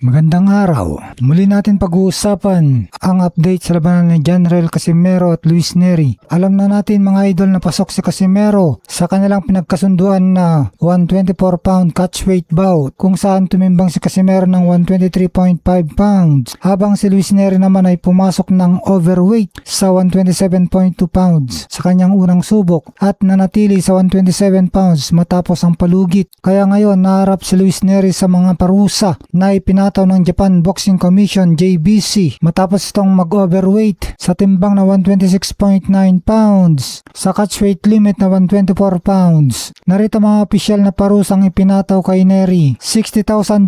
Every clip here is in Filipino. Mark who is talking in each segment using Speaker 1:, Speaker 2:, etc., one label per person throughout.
Speaker 1: Magandang araw. Muli natin pag-uusapan ang update sa labanan ni Janrael Casimero at Luis Nery. Alam na natin mga idol na pasok si Casimero sa kanilang pinagkasunduan na 124-pound catchweight bout kung saan tumimbang si Casimero ng 123.5 pounds habang si Luis Nery naman ay pumasok ng overweight sa 127.2 pounds sa kanyang unang subok at nanatili sa 127 pounds matapos ang palugit. Kaya ngayon naharap si Luis Nery sa mga parusa na ipinataw ng Japan Boxing Commission JBC matapos itong mag-overweight sa timbang na 126.9 pounds sa catchweight limit na 124 pounds. Narito mga opisyal na parusang ipinataw kay Nery: $60,000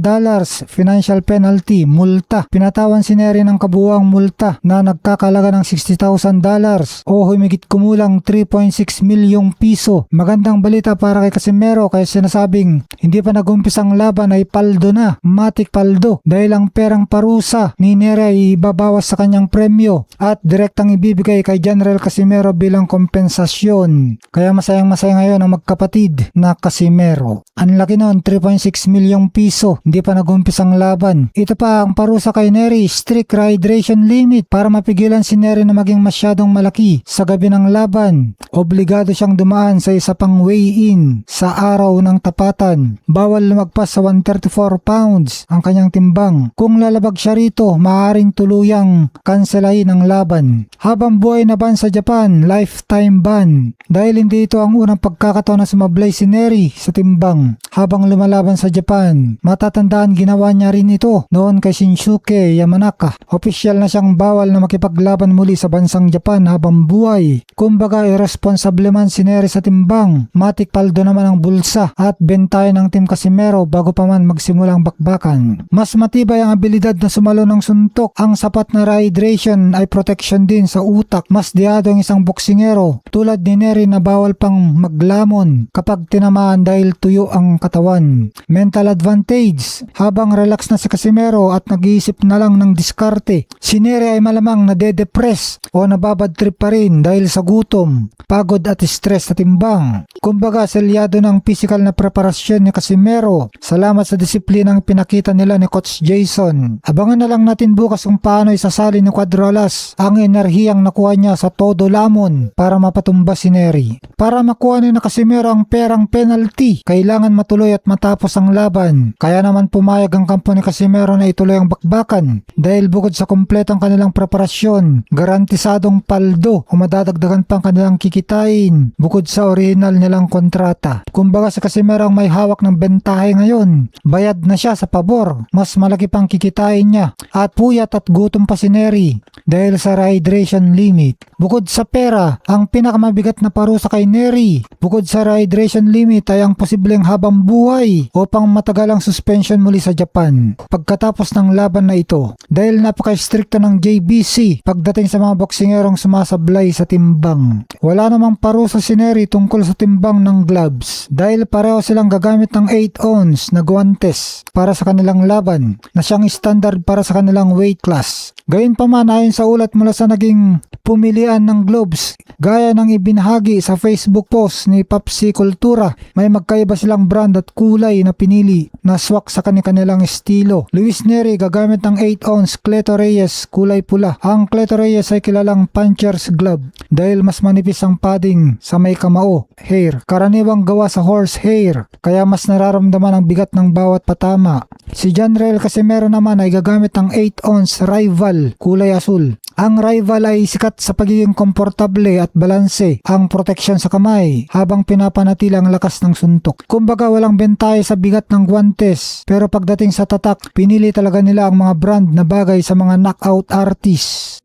Speaker 1: financial penalty, multa. Pinatawan si Nery ng kabuuang multa na nagkakalaga ng $60,000 o humigit kumulang 3.6 milyong piso. Magandang balita para kay Casimero kaya sinasabing hindi pa nag-umpisang laban ay paldo na, matik paldo, dahil ang perang parusa ni Nery ay ibabawas sa kanyang premyo at direktang ibibigay kay Janrael Casimero bilang kompensasyon. Kaya masayang ngayon ang magkapatid na Casimero. Ang laki noon, 3.6 milyong piso, hindi pa nag-umpisang laban. Ito pa ang parusa kay Nery, strict hydration limit para mapigilan si Nery na maging masyadong malaki sa gabi ng laban. Obligado siyang dumaan sa isa pang weigh-in sa araw ng tapatan. Bawal lumagpas sa 134 pounds ang kanyang timbang. Kung lalabag siya rito, maaaring tuluyang kanselahin ang laban. Habang buhay na ban sa Japan, lifetime ban. Dahil hindi ito ang unang pagkakataon na sumablay si Nery sa timbang habang lumalaban sa Japan. Matatandaan ginawa niya rin ito noon kay Shinsuke Yamanaka. Opisyal na siyang bawal na makipaglaban muli sa bansang Japan habang buhay. Kumbaga irresponsable man si Nery sa timbang. Matik paldo naman ang bulsa at bentayan ng Team Casimero bago pa man magsimulang bakbakan. Mas matibay ang abilidad na sumalo ng suntok. Ang sapat na hydration ay protection din sa utak. Mas diado ang isang boksingero tulad ni Nery na bawal pang maglamon kapag tinamaan dahil tuyo ang katawan. Mental advantage. Habang relax na si Casimero at nag-iisip na lang ng diskarte, si Nery ay malamang nade-depress o nababad trip pa rin dahil sa gutom, pagod at stress sa timbang. Kumbaga selyado ng physical na preparasyon ni Casimero. Salamat sa disiplinang pinakita nila ni Coach Jason. Abangan na lang natin bukas kung paano isasali ni Cuadrolas ang enerhiyang nakuha niya sa todo lamon para mapatumba si Nery. Para makuha ni na Casimero ang perang penalty, kailangan matuloy at matapos ang laban. Kaya naman pumayag ang kampo ni Casimero na ituloy ang bakbakan dahil bukod sa kumpletong kanilang preparasyon, garantisadong paldo o madadagdagan pang kanilang kikitain bukod sa original nilang kontrata. Kumbaga sa Casimero ang may hawak ng bentahe ngayon. Bayad na siya sa pabor, mas malaki pang kikitain niya at puyat at gutom pa si Nery dahil sa hydration limit. Bukod sa pera, ang pinakamabigat na parusa kay Nery bukod sa hydration limit ay ang posibleng habang buhay o pang matagalang suspension muli sa Japan pagkatapos ng laban na ito dahil napaka-stricto ng JBC pagdating sa mga boksingerong sumasablay sa timbang. Wala namang parusa si Nery tungkol sa timbang ng gloves dahil pareho silang gagamit ng 8 ounce na guantes para sa kanilang laban na siyang standard para sa kanilang weight class. Gayunpaman ayon sa ulat mula sa naging pumilian ng gloves, gaya ng ibinahagi sa Facebook post ni Papsi Kultura, may magkaiba silang brand at kulay na pinili na swak sa kanilang estilo. Luis Nery gagamit ng 8 ounce Cleto Reyes kulay pula. Ang Cleto Reyes ay kilalang puncher's glove dahil mas manipis ang padding sa may kamao, hair. Karaniwang gawa sa horse hair, kaya mas nararamdaman ang bigat ng bawat patama. Si Janrael Casimero naman ay gagamit ng 8 ounce Rival kulay asul. Ang Rival ay sikat sa pagiging komportable at balanse ang proteksyon sa kamay habang pinapanatili ang lakas ng suntok. Kumbaga walang bentahe sa bigat ng guantes, pero pagdating sa tatak, pinili talaga nila ang mga brand na bagay sa mga knockout artists.